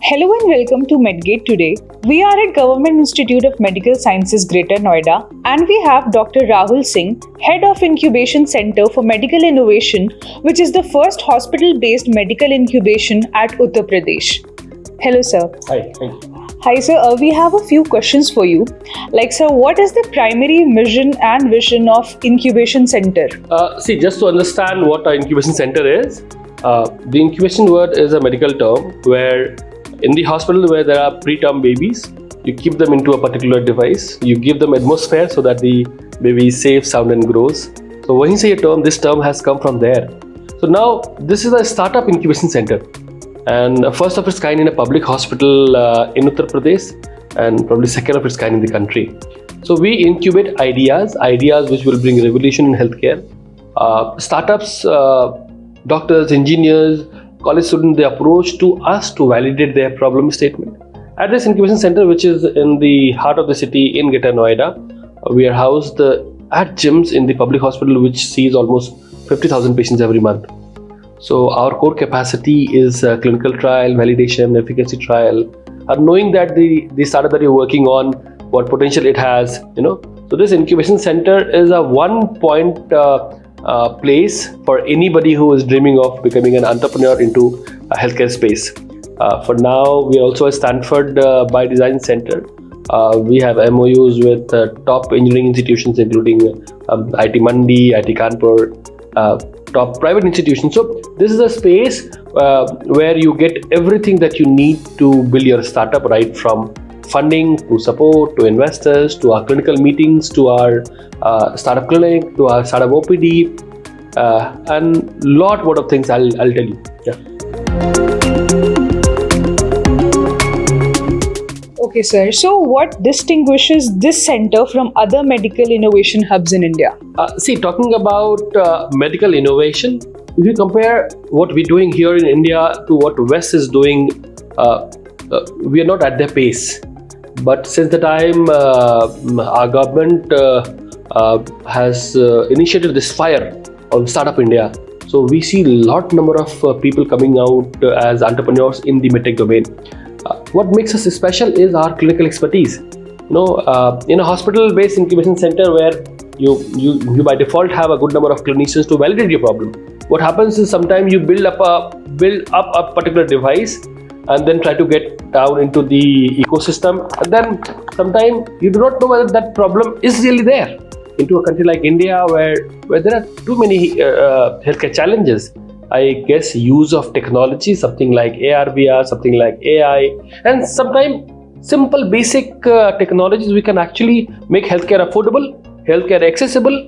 Hello and welcome to Medgate today. We are at Government Institute of Medical Sciences Greater Noida and we have Dr. Rahul Singh, Head of Incubation Center for Medical Innovation, which is the first hospital-based medical incubation at Uttar Pradesh. Hello sir. Hi, thank you. Hi sir, we have a few questions for you. Like sir, what is the primary mission and vision of Incubation Center? Just to understand what an incubation center is, the incubation word is a medical term where in the hospital where there are preterm babies, you keep them into a particular device, you give them atmosphere so that the baby is safe, sound and grows. So when you say a term, this term has come from there. So now this is a startup incubation center and first of its kind in a public hospital in Uttar Pradesh and probably second of its kind in the country. So we incubate ideas which will bring revolution in healthcare. Startups, doctors, engineers, college students, they approach to us to validate their problem statement. At this incubation center, which is in the heart of the city in Greater Noida, we are housed at GIMS in the public hospital, which sees almost 50,000 patients every month. So our core capacity is clinical trial, validation, efficacy trial, knowing that the startup that you're working on, what potential it has, So this incubation center is a one-point place for anybody who is dreaming of becoming an entrepreneur into a healthcare space. For now, we are also a Stanford by Design Center. We have MOUs with top engineering institutions including IT Mandi, IT Kanpur, top private institutions. So this is a space where you get everything that you need to build your startup, right from funding to support to investors to our clinical meetings to our startup clinic to our startup OPD and lot of things I'll tell you. Yeah. Okay sir, so what distinguishes this center from other medical innovation hubs in India? Talking about medical innovation, if you compare what we're doing here in India to what West is doing, we are not at their pace. But since the time our government has initiated this fire on Startup India, so we see a lot number of people coming out as entrepreneurs in the medtech domain. What makes us special is our clinical expertise. In a hospital-based incubation center where you by default have a good number of clinicians to validate your problem. What happens is sometimes you build up a particular device and then try to get down into the ecosystem, and then sometimes you do not know whether that problem is really there. Into a country like India where there are too many healthcare challenges, I guess use of technology, something like AR, VR, something like AI, and sometimes simple basic technologies, we can actually make healthcare affordable, healthcare accessible.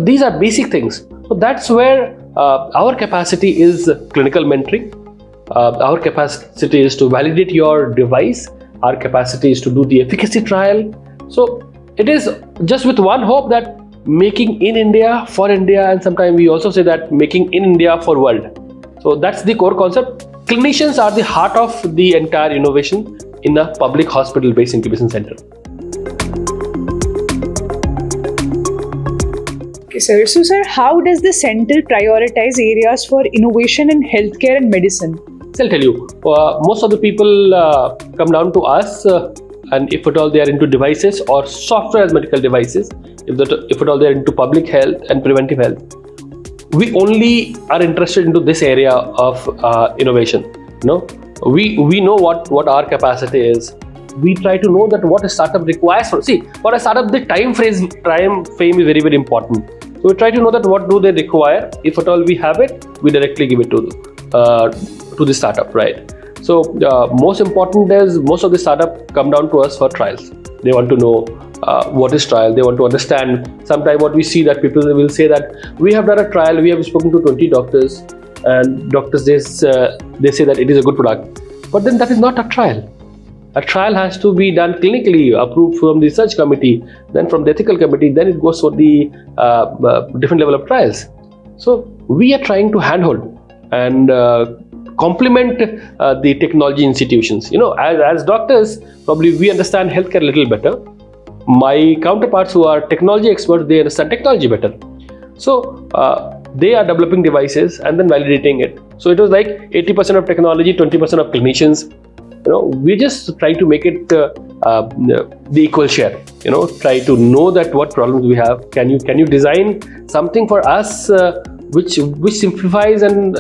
These are basic things. So that's where our capacity is clinical mentoring. Our capacity is to validate your device. Our capacity is to do the efficacy trial. So it is just with one hope that making in India for India, and sometimes we also say that making in India for world. So that's the core concept. Clinicians are the heart of the entire innovation in a public hospital-based incubation center. Okay sir, so sir, how does the center prioritize areas for innovation in healthcare and medicine? I'll tell you, most of the people come down to us and if at all they are into devices or software as medical devices, if at all they are into public health and preventive health, we only are interested into this area of innovation. We know what our capacity is. We try to know that what a startup requires for a startup, the time frame is very, very important. So we try to know that what do they require. If at all we have it, we directly give it to the startup, right? So most important is most of the startup come down to us for trials. They want to know what is trial. They want to understand. Sometimes what we see that people will say that we have done a trial, we have spoken to 20 doctors, and doctors they say that it is a good product. But then that is not a trial. A trial has to be done clinically, approved from the research committee, then from the ethical committee, then it goes for the different level of trials. So we are trying to handhold and complement the technology institutions. As doctors, probably we understand healthcare a little better. My counterparts who are technology experts, they understand technology better. So they are developing devices and then validating it. So it was like 80% of technology, 20% of clinicians. We just try to make it the equal share. Try to know that what problems we have. Can you design something for us which simplifies and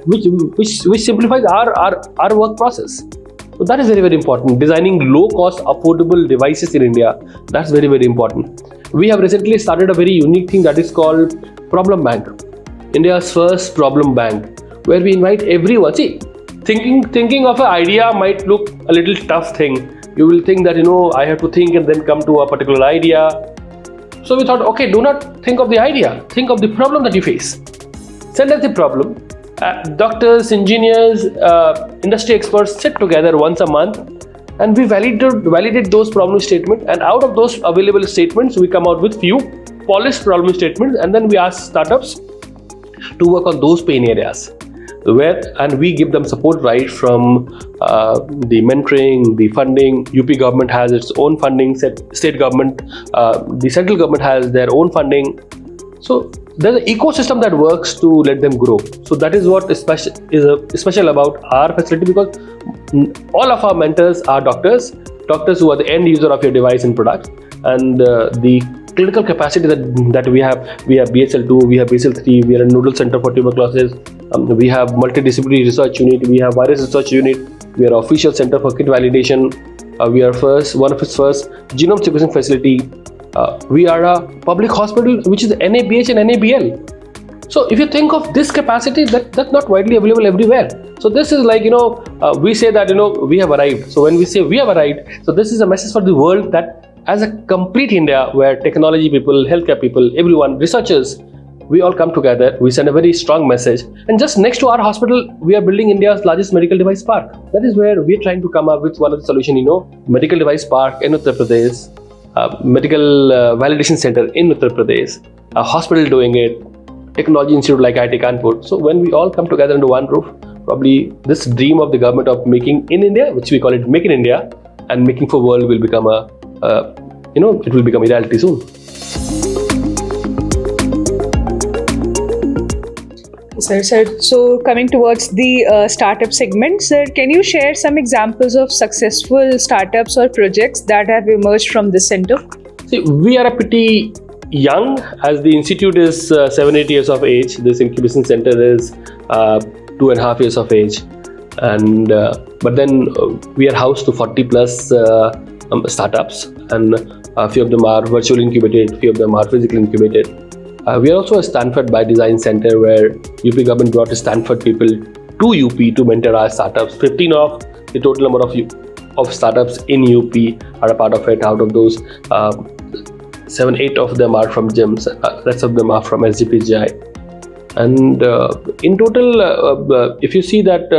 which simplifies our work process. So that is very, very important. Designing low cost affordable devices in India, that's very, very important. We have recently started a very unique thing that is called Problem Bank, India's first problem bank, where we invite everyone. See, thinking of an idea might look a little tough thing. You will think that I have to think and then come to a particular idea. So we thought, okay, do not think of the idea, think of the problem that you face. Send us the problem. Doctors, engineers, industry experts sit together once a month, and we validate those problem statements. And out of those available statements, we come out with few polished problem statements, and then we ask startups to work on those pain areas. And we give them support right from the mentoring, the funding. UP government has its own funding, state government, the central government has their own funding. So there's an ecosystem that works to let them grow. So that is what is special about our facility, because all of our mentors are doctors who are the end user of your device and product. And the clinical capacity that we have BSL2, we have BSL3, we are a nodal center for tuberculosis, we have multidisciplinary research unit, we have virus research unit, we are official center for kit validation, we are one of its first genome sequencing facility, we are a public hospital which is NABH and NABL. So if you think of this capacity, that's not widely available everywhere. So this is like, we say that we have arrived. So when we say we have arrived, so this is a message for the world that as a complete India, where technology people, healthcare people, everyone, researchers, we all come together, we send a very strong message. And just next to our hospital, we are building India's largest medical device park. That is where we are trying to come up with one of the solutions, medical device park in Uttar Pradesh, medical validation center in Uttar Pradesh, a hospital doing it, technology institute like IIT Kanpur. So when we all come together under one roof, probably this dream of the government of making in India, which we call it Make in India, and making for world will become it will become a reality soon. Sir, so coming towards the startup segment, sir, can you share some examples of successful startups or projects that have emerged from this center? See, we are a pretty young, as the institute is 7-8 years of age. This incubation center is 2.5 years of age, and but then we are housed to 40 plus startups, and a few of them are virtually incubated, few of them are physically incubated. We are also a Stanford by Design Center, where UP government brought Stanford people to UP to mentor our startups. 15 of the total number of startups in UP are a part of it. Out of those, 7-8 of them are from GIMS, rest of them are from SGPGI. And in total, if you see that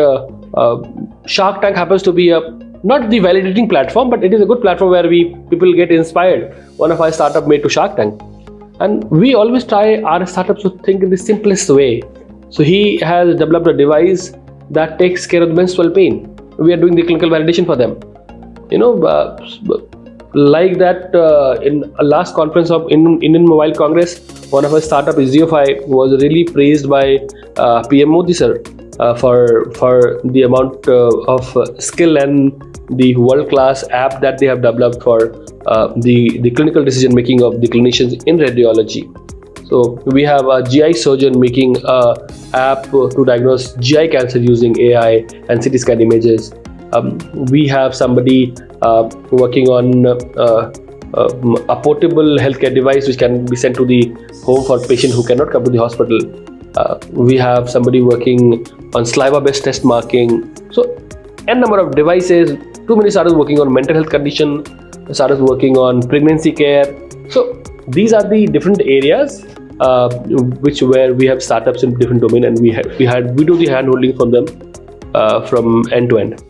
Shark Tank happens to be not the validating platform, but it is a good platform where people get inspired. One of our startup made to Shark Tank. And we always try our startups to think in the simplest way. So he has developed a device that takes care of the menstrual pain. We are doing the clinical validation for them. Like that, in a last conference of Indian Mobile Congress, one of our startup, Zeofy, was really praised by PM Modi sir for the amount of skill and the world-class app that they have developed for the clinical decision making of the clinicians in radiology. So we have a GI surgeon making an app to diagnose GI cancer using AI and CT scan images. We have somebody working on a portable healthcare device which can be sent to the home for patients who cannot come to the hospital. We have somebody working on saliva-based test marking. So, n number of devices. Too many startups working on mental health condition, startups working on pregnancy care. So these are the different areas where we have startups in different domain, and we do the hand holding from them from end to end.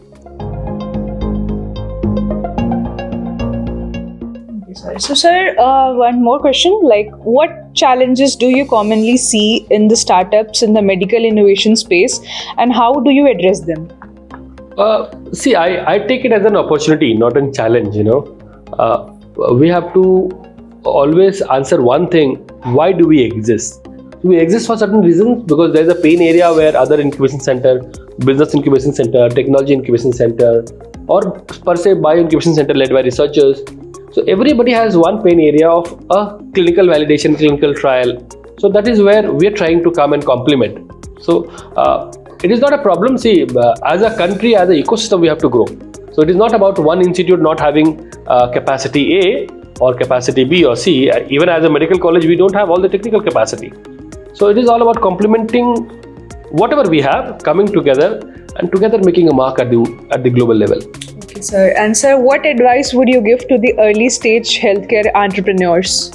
So, sir, one more question. Like, what challenges do you commonly see in the startups in the medical innovation space, and how do you address them? See, I take it as an opportunity, not a challenge. We have to always answer one thing: why do we exist? We exist for certain reasons, because there's a pain area where other incubation center, business incubation center, technology incubation center, or per se bio-incubation center led by researchers. So everybody has one pain area of a clinical validation, clinical trial. So that is where we are trying to come and complement. So it is not a problem. See, as a country, as an ecosystem, we have to grow. So it is not about one institute not having capacity A or capacity B or C. Even as a medical college, we don't have all the technical capacity. So it is all about complementing whatever we have, coming together and together making a mark at the global level. Okay, sir. And sir, what advice would you give to the early stage healthcare entrepreneurs?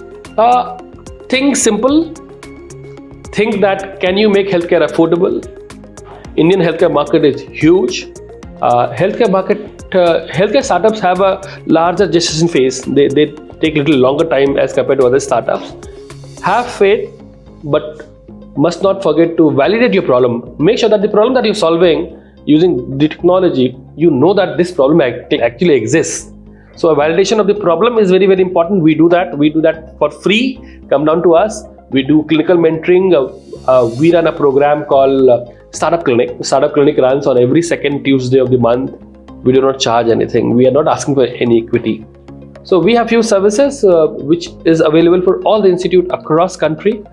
Think simple. Think that can you make healthcare affordable? Indian healthcare market is huge. Healthcare startups have a larger gestation phase. They take a little longer time as compared to other startups. Have faith, but must not forget to validate your problem. Make sure that the problem that you're solving using the technology, you know that this problem actually exists. So a validation of the problem is very, very important. We do that for free. Come down to us. We do clinical mentoring. We run a program called Startup Clinic. Startup Clinic runs on every second Tuesday of the month. We do not charge anything. We are not asking for any equity. So we have few services which is available for all the institute across country,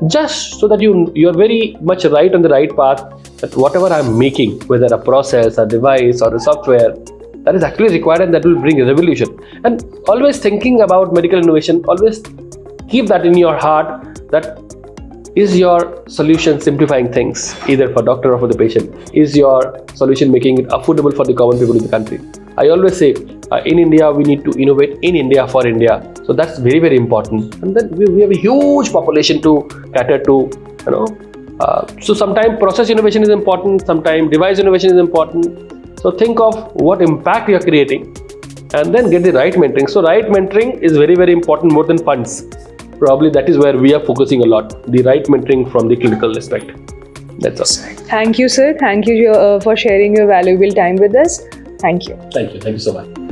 just so that you're very much right on the right path, that whatever I'm making, whether a process, a device or a software, that is actually required and that will bring a revolution. And always thinking about medical innovation, always keep that in your heart, that is your solution simplifying things, either for doctor or for the patient? Is your solution making it affordable for the common people in the country? I always say, in India, we need to innovate in India for India. So that's very, very important. And then we have a huge population to cater to, so sometimes process innovation is important, sometimes device innovation is important. So think of what impact you are creating and then get the right mentoring. So right mentoring is very, very important, more than funds. Probably that is where we are focusing a lot, the right mentoring from the clinical aspect. That's all. Thank you, sir. Thank you for sharing your valuable time with us. Thank you. Thank you so much.